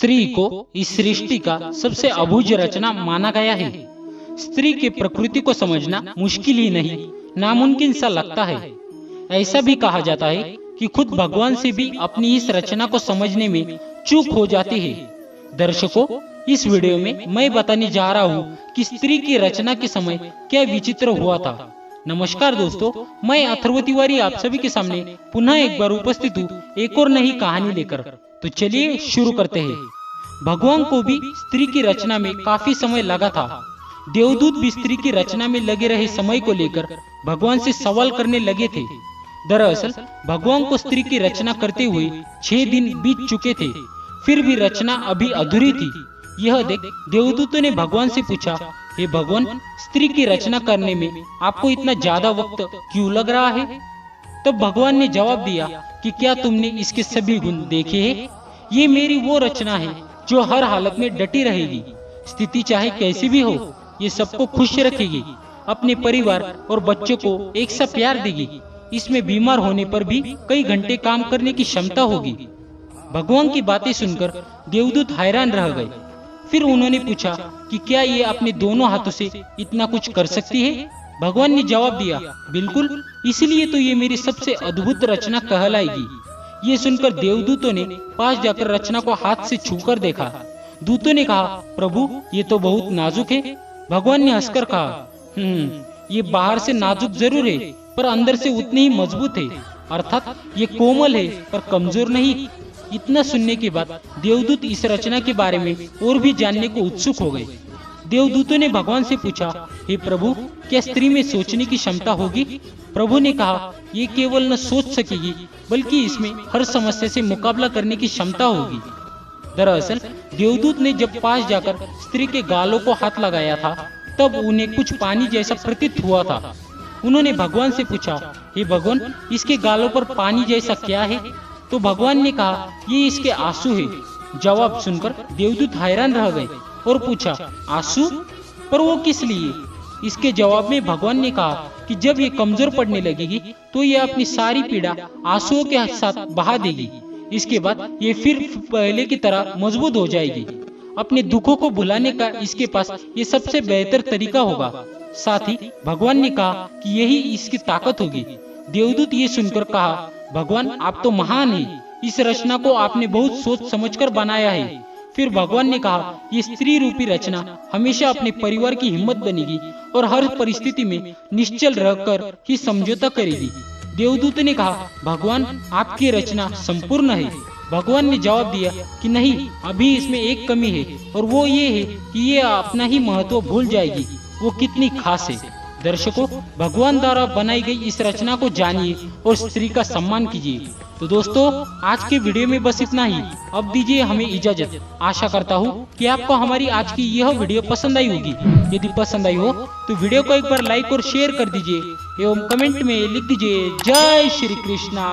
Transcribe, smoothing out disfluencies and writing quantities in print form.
स्त्री को इस सृष्टि का सबसे अबूझ रचना माना गया है। स्त्री की प्रकृति को समझना मुश्किल ही नहीं, नामुमकिन सा लगता है। ऐसा भी कहा जाता है कि खुद भगवान से भी अपनी इस रचना को समझने में चूक हो जाती है। दर्शकों, इस वीडियो में मैं बताने जा रहा हूँ कि स्त्री की रचना के समय क्या विचित्र हुआ था। नमस्कार दोस्तों, मैं अथर्व तिवारी आप सभी के सामने पुनः एक बार उपस्थित हूँ एक और नई कहानी लेकर। तो चलिए शुरू करते हैं। भगवान को भी स्त्री की रचना में काफी समय लगा था। देवदूत भी स्त्री की रचना में लगे रहे समय को लेकर भगवान से सवाल करने लगे थे। दरअसल भगवान को स्त्री की रचना करते हुए 6 दिन बीत चुके थे, फिर भी रचना अभी अधूरी थी। यह देख देवदूतों ने भगवान से पूछा, हे भगवान, स्त्री की रचना करने में आपको इतना ज्यादा वक्त क्यों लग रहा है? तब भगवान ने जवाब दिया कि क्या तुमने इसके सभी गुण देखे हैं? ये मेरी वो रचना है जो हर हालत में डटी रहेगी। स्थिति चाहे कैसी भी हो, ये सबको खुश रखेगी, अपने परिवार और बच्चों को एक सा प्यार देगी। इसमें बीमार होने पर भी कई घंटे काम करने की क्षमता होगी। भगवान की बातें सुनकर देवदूत हैरान रह गए। फिर उन्होंने पूछा कि क्या ये अपने दोनों हाथों से इतना कुछ कर सकती है? भगवान ने जवाब दिया, बिल्कुल, इसलिए तो ये मेरी सबसे अद्भुत रचना कहलाएगी। ये सुनकर देवदूतों ने पास जाकर रचना को हाथ से छूकर देखा। दूतों ने कहा, प्रभु, ये तो बहुत नाजुक है। भगवान ने हंसकर कहा, ये बाहर से नाजुक जरूर है, पर अंदर से उतनी ही मजबूत है। अर्थात ये कोमल है पर कमजोर नहीं। इतना सुनने के बाद देवदूत इस रचना के बारे में और भी जानने को उत्सुक हो गए। देवदूतों ने भगवान से पूछा, हे प्रभु, क्या स्त्री में सोचने की क्षमता होगी? प्रभु ने कहा, ये केवल न सोच सकेगी बल्कि इसमें हर समस्या से मुकाबला करने की क्षमता होगी। दरअसल देवदूत ने जब पास जाकर स्त्री के गालों को हाथ लगाया था, तब उन्हें कुछ पानी जैसा प्रतीत हुआ था। उन्होंने भगवान से पूछा, हे भगवान, इसके गालों पर पानी जैसा क्या है? तो भगवान ने कहा, ये इसके आंसू है। जवाब सुनकर देवदूत हैरान रह गए और पूछा, आंसू? पर वो किस लिए? इसके जवाब में भगवान ने कहा कि जब ये कमजोर पड़ने लगेगी तो ये अपनी सारी पीड़ा आंसुओं के साथ बहा देगी। इसके बाद ये फिर पहले की तरह मजबूत हो जाएगी। अपने दुखों को भुलाने का इसके पास ये सबसे बेहतर तरीका होगा। साथ ही भगवान ने कहा कि यही इसकी ताकत होगी। देवदूत ये सुनकर कहा, भगवान, आप तो महान हैं। इस रचना को आपने बहुत सोच समझकर बनाया है। फिर भगवान ने कहा, ये स्त्री रूपी रचना हमेशा अपने परिवार की हिम्मत बनेगी और हर परिस्थिति में निश्चल रहकर ही समझौता करेगी। देवदूत ने कहा, भगवान, आपकी रचना संपूर्ण है। भगवान ने जवाब दिया कि नहीं, अभी इसमें एक कमी है, और वो ये है कि ये अपना ही महत्व भूल जाएगी। वो कितनी खास है। दर्शकों, भगवान द्वारा बनाई गई इस रचना को जानिए और स्त्री का सम्मान कीजिए। तो दोस्तों, आज के वीडियो में बस इतना ही। अब दीजिए हमें इजाजत। आशा करता हूँ कि आपको हमारी आज की यह वीडियो पसंद आई होगी। यदि पसंद आई हो तो वीडियो को एक बार लाइक और शेयर कर दीजिए एवं कमेंट में लिख दीजिए, जय श्री कृष्णा।